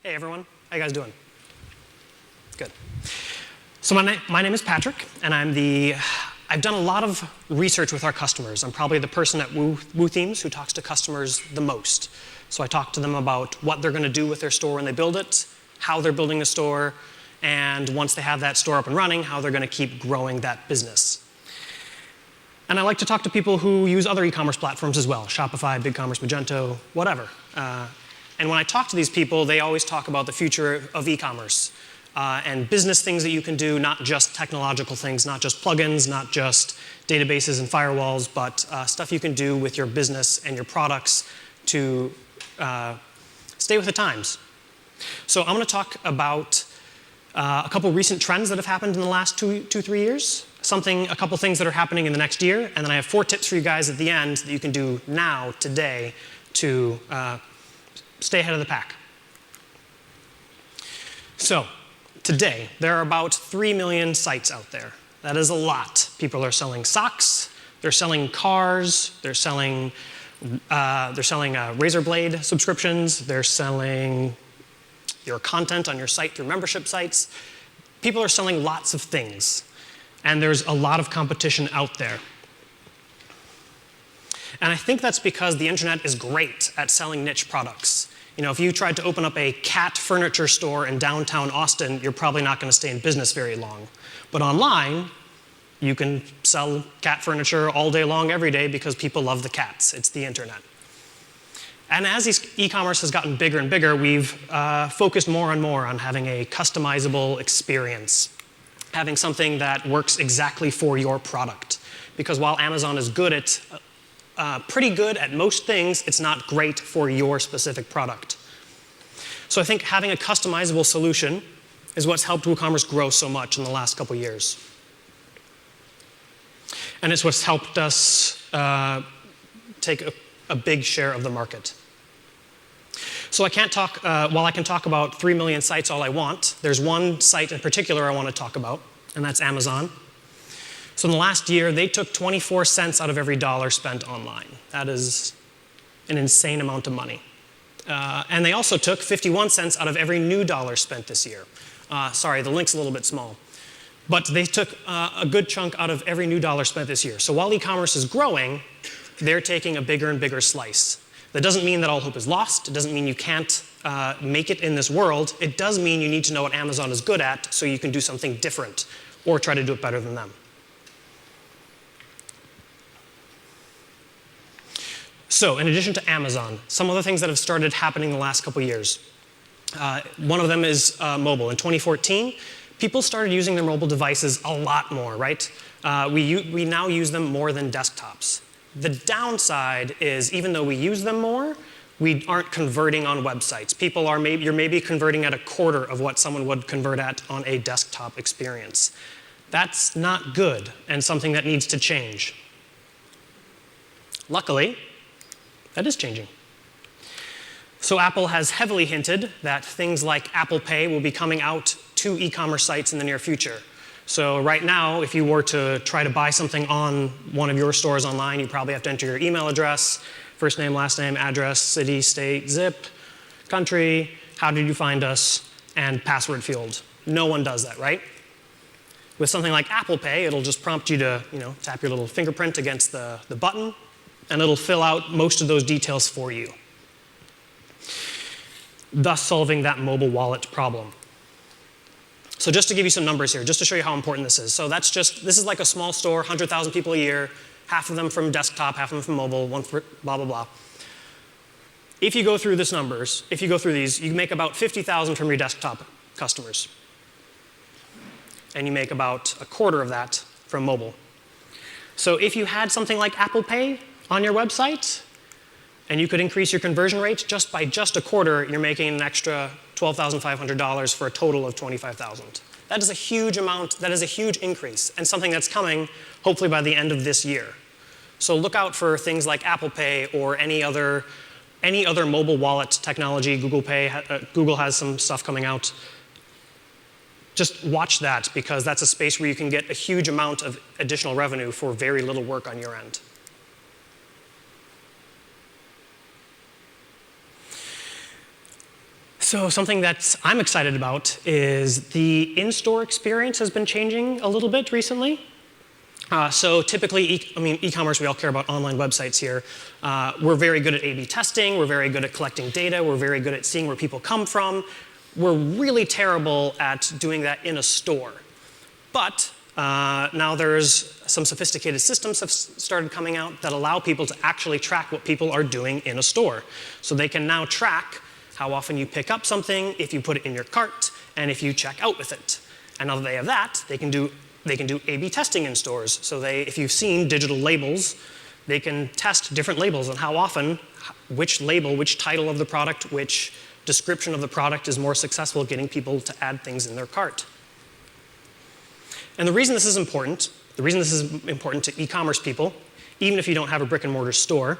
Hey everyone, how you guys doing? Good. So my name is Patrick, and I've done a lot of research with our customers. I'm probably the person at WooThemes who talks to customers the most. So I talk to them about what they're going to do with their store when they build it, how they're building the store, and once they have that store up and running, how they're going to keep growing that business. And I like to talk to people who use other e-commerce platforms as well, Shopify, BigCommerce, Magento, whatever. And when I talk to these people, they always talk about the future of e-commerce and business things that you can do, not just technological things, not just plugins, not just databases and firewalls, but stuff you can do with your business and your products to stay with the times. So I'm going to talk about a couple recent trends that have happened in the last 3 years, a couple things that are happening in the next year, and then I have 4 tips for you guys at the end that you can do now, today, to stay ahead of the pack. So today, there are about 3 million sites out there. That is a lot. People are selling socks, they're selling cars, they're selling razor blade subscriptions, they're selling your content on your site through membership sites. People are selling lots of things, and there's a lot of competition out there. And I think that's because the internet is great at selling niche products. You know, if you tried to open up a cat furniture store in downtown Austin, you're probably not going to stay in business very long. But online, you can sell cat furniture all day long, every day, because people love the cats. It's the internet. And as e-commerce has gotten bigger and bigger, we've focused more and more on having a customizable experience, having something that works exactly for your product. Because while Amazon is pretty good at most things, it's not great for your specific product. So I think having a customizable solution is what's helped WooCommerce grow so much in the last couple years. And it's what's helped us take a big share of the market. So I can't talk, while I can talk about 3 million sites all I want, there's one site in particular I want to talk about, and that's Amazon. So in the last year, they took 24 cents out of every dollar spent online. That is an insane amount of money. And they also took 51 cents out of every new dollar spent this year. Sorry, the link's a little bit small. But they took a good chunk out of every new dollar spent this year. So while e-commerce is growing, they're taking a bigger and bigger slice. That doesn't mean that all hope is lost. It doesn't mean you can't make it in this world. It does mean you need to know what Amazon is good at so you can do something different or try to do it better than them. So in addition to Amazon, some other things that have started happening in the last couple years. One of them is mobile. In 2014, people started using their mobile devices a lot more, right? We now use them more than desktops. The downside is, even though we use them more, we aren't converting on websites. You're maybe converting at a quarter of what someone would convert at on a desktop experience. That's not good, and something that needs to change. Luckily, that is changing. So Apple has heavily hinted that things like Apple Pay will be coming out to e-commerce sites in the near future. So right now, if you were to try to buy something on one of your stores online, you probably have to enter your email address, first name, last name, address, city, state, zip, country, how did you find us, and password field. No one does that, right? With something like Apple Pay, it'll just prompt you to tap your little fingerprint against the button, and it'll fill out most of those details for you, thus solving that mobile wallet problem. So just to give you some numbers here, just to show you how important this is. So this is like a small store, 100,000 people a year, half of them from desktop, half of them from mobile, one for blah, blah, blah. If you go through these, you make about 50,000 from your desktop customers. And you make about a quarter of that from mobile. So if you had something like Apple Pay on your website, and you could increase your conversion rate just by a quarter, you're making an extra $12,500 for a total of $25,000. That is a huge amount. That is a huge increase, and something that's coming hopefully by the end of this year. So look out for things like Apple Pay or any other mobile wallet technology. Google has some stuff coming out. Just watch that, because that's a space where you can get a huge amount of additional revenue for very little work on your end. So something that I'm excited about is the in-store experience has been changing a little bit recently. So typically, e-commerce, we all care about online websites here. We're very good at A/B testing. We're very good at collecting data. We're very good at seeing where people come from. We're really terrible at doing that in a store. But now there's some sophisticated systems have started coming out that allow people to actually track what people are doing in a store. So they can now track how often you pick up something, if you put it in your cart, and if you check out with it. And now that they have that, they can do A/B testing in stores. So if you've seen digital labels, they can test different labels and how often, which label, which title of the product, which description of the product is more successful at getting people to add things in their cart. And the reason this is important to e-commerce people, even if you don't have a brick and mortar store,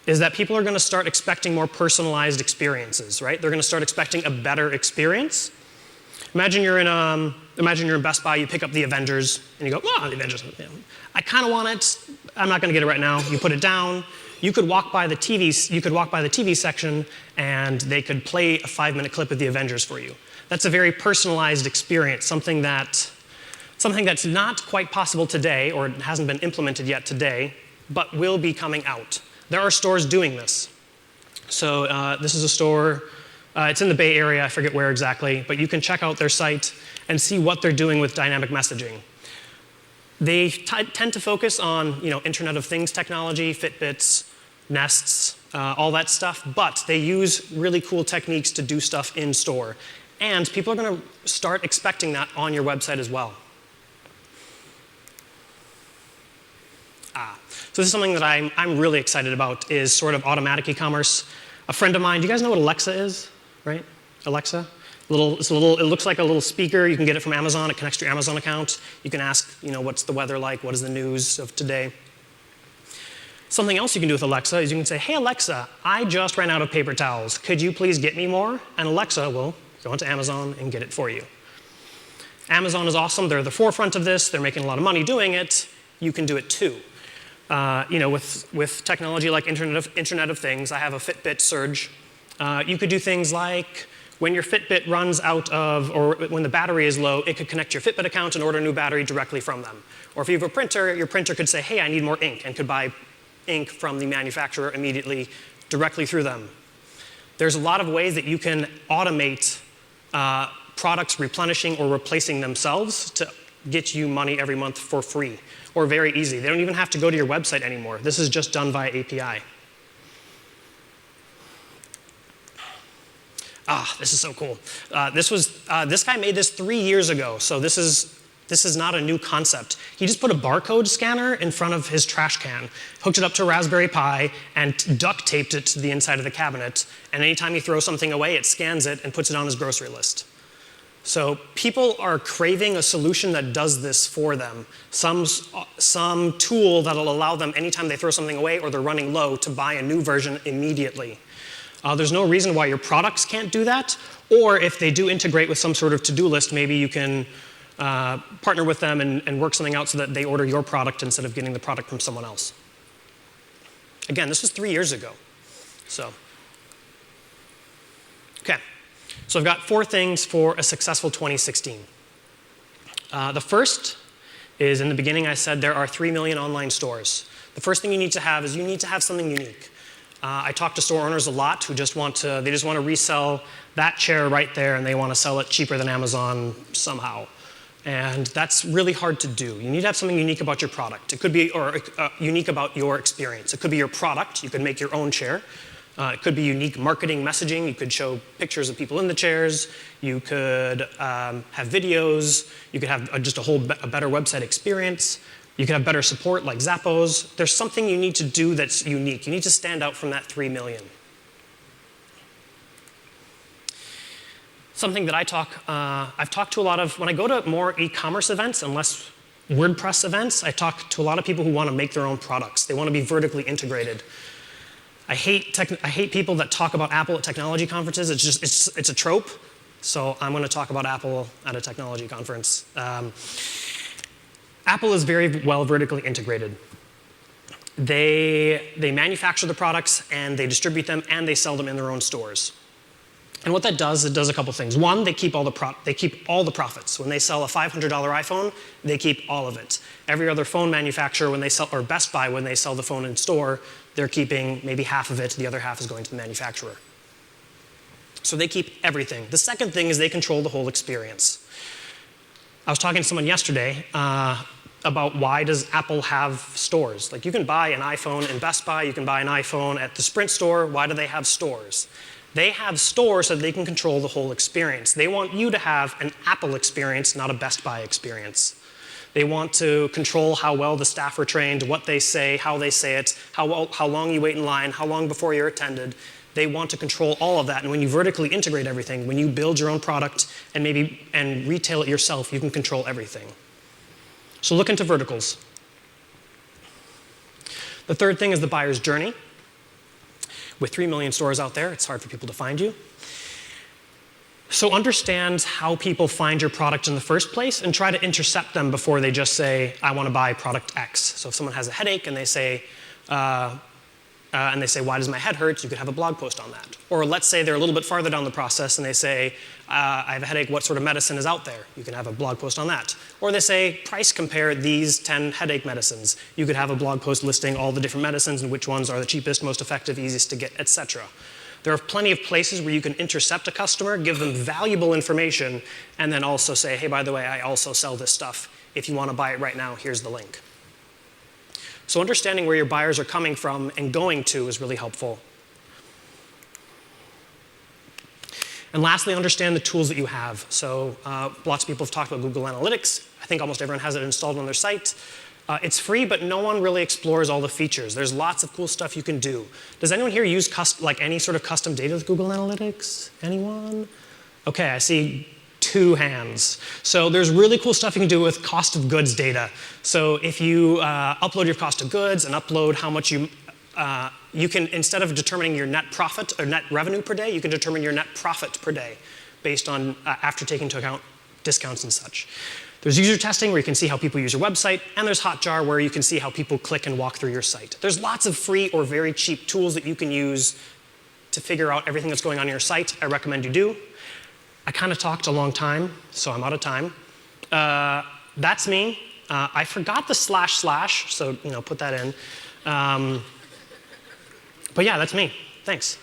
is that people are going to start expecting more personalized experiences, right? They're going to start expecting a better experience. Imagine you're in Best Buy, you pick up the Avengers, and you go, oh, the Avengers. I kind of want it. I'm not going to get it right now. You put it down. You could walk by the TV section, and they could play a 5-minute clip of the Avengers for you. That's a very personalized experience, something that's not quite possible today, or it hasn't been implemented yet today, but will be coming out. There are stores doing this. So this is a store. It's in the Bay Area, I forget where exactly, but you can check out their site and see what they're doing with dynamic messaging. They tend to focus on Internet of Things technology, Fitbits, Nests, all that stuff, but they use really cool techniques to do stuff in store. And people are going to start expecting that on your website as well. So this is something that I'm really excited about, is sort of automatic e-commerce. A friend of mine, do you guys know what Alexa is? Right? Alexa? It looks like a little speaker. You can get it from Amazon. It connects to your Amazon account. You can ask, what's the weather like? What is the news of today? Something else you can do with Alexa is you can say, hey, Alexa, I just ran out of paper towels. Could you please get me more? And Alexa will go into Amazon and get it for you. Amazon is awesome. They're at the forefront of this. They're making a lot of money doing it. You can do it too. With technology like Internet of Things, I have a Fitbit Surge. You could do things like when your Fitbit runs out of, or when the battery is low, it could connect your Fitbit account and order a new battery directly from them. Or if you have a printer, your printer could say, hey, I need more ink, and could buy ink from the manufacturer immediately, directly through them. There's a lot of ways that you can automate products replenishing or replacing themselves to get you money every month for free, or very easy. They don't even have to go to your website anymore. This is just done via API. This is so cool. This guy made this 3 years ago, so this is not a new concept. He just put a barcode scanner in front of his trash can, hooked it up to a Raspberry Pi, and duct taped it to the inside of the cabinet. And anytime he throws something away, it scans it and puts it on his grocery list. So people are craving a solution that does this for them, some tool that'll allow them anytime they throw something away or they're running low to buy a new version immediately. There's no reason why your products can't do that, or if they do integrate with some sort of to-do list, maybe you can partner with them and work something out so that they order your product instead of getting the product from someone else. Again, this was 3 years ago. Okay. So I've got 4 things for a successful 2016. The first is, in the beginning I said there are 3 million online stores. The first thing you need to have is you need to have something unique. I talk to store owners a lot who just want to resell that chair right there, and they want to sell it cheaper than Amazon somehow. And that's really hard to do. You need to have something unique about your product. It could be, unique about your experience. It could be your product. You could make your own chair. It could be unique marketing messaging. You could show pictures of people in the chairs. You could have videos. You could have just a better website experience. You could have better support like Zappos. There's something you need to do that's unique. You need to stand out from that 3 million. Something that I've talked to a lot of, when I go to more e-commerce events and less WordPress events, I talk to a lot of people who want to make their own products. They want to be vertically integrated. I hate people that talk about Apple at technology conferences. It's a trope. So I'm going to talk about Apple at a technology conference. Apple is very well vertically integrated. They manufacture the products and they distribute them and they sell them in their own stores. And what that does, it does a couple things. One, they keep all the profits. When they sell a $500 iPhone, they keep all of it. Every other phone manufacturer, when they sell, or Best Buy, when they sell the phone in store, they're keeping maybe half of it. The other half is going to the manufacturer. So they keep everything. The second thing is they control the whole experience. I was talking to someone yesterday about why does Apple have stores? Like, you can buy an iPhone in Best Buy, you can buy an iPhone at the Sprint store. Why do they have stores? They have stores so that they can control the whole experience. They want you to have an Apple experience, not a Best Buy experience. They want to control how well the staff are trained, what they say, how they say it, how long you wait in line, how long before you're attended. They want to control all of that. And when you vertically integrate everything, when you build your own product and retail it yourself, you can control everything. So look into verticals. The third thing is the buyer's journey. With 3 million stores out there, it's hard for people to find you. So understand how people find your product in the first place and try to intercept them before they just say, I want to buy product X. So if someone has a headache and they say, why does my head hurt? You could have a blog post on that. Or let's say they're a little bit farther down the process and they say, I have a headache, what sort of medicine is out there? You can have a blog post on that. Or they say, price compare these 10 headache medicines. You could have a blog post listing all the different medicines and which ones are the cheapest, most effective, easiest to get, etc. There are plenty of places where you can intercept a customer, give them valuable information, and then also say, hey, by the way, I also sell this stuff. If you want to buy it right now, here's the link. So understanding where your buyers are coming from and going to is really helpful. And lastly, understand the tools that you have. So lots of people have talked about Google Analytics. I think almost everyone has it installed on their site. It's free, but no one really explores all the features. There's lots of cool stuff you can do. Does anyone here use any sort of custom data with Google Analytics? Anyone? OK, I see 2 hands. So there's really cool stuff you can do with cost of goods data. So if you upload your cost of goods and upload how much you can, instead of determining your net profit or net revenue per day, you can determine your net profit per day based on, after taking into account discounts and such. There's user testing where you can see how people use your website, and there's Hotjar where you can see how people click and walk through your site. There's lots of free or very cheap tools that you can use to figure out everything that's going on your site. I recommend you do. I kind of talked a long time, so I'm out of time. That's me. I forgot the // so put that in. But yeah, that's me. Thanks.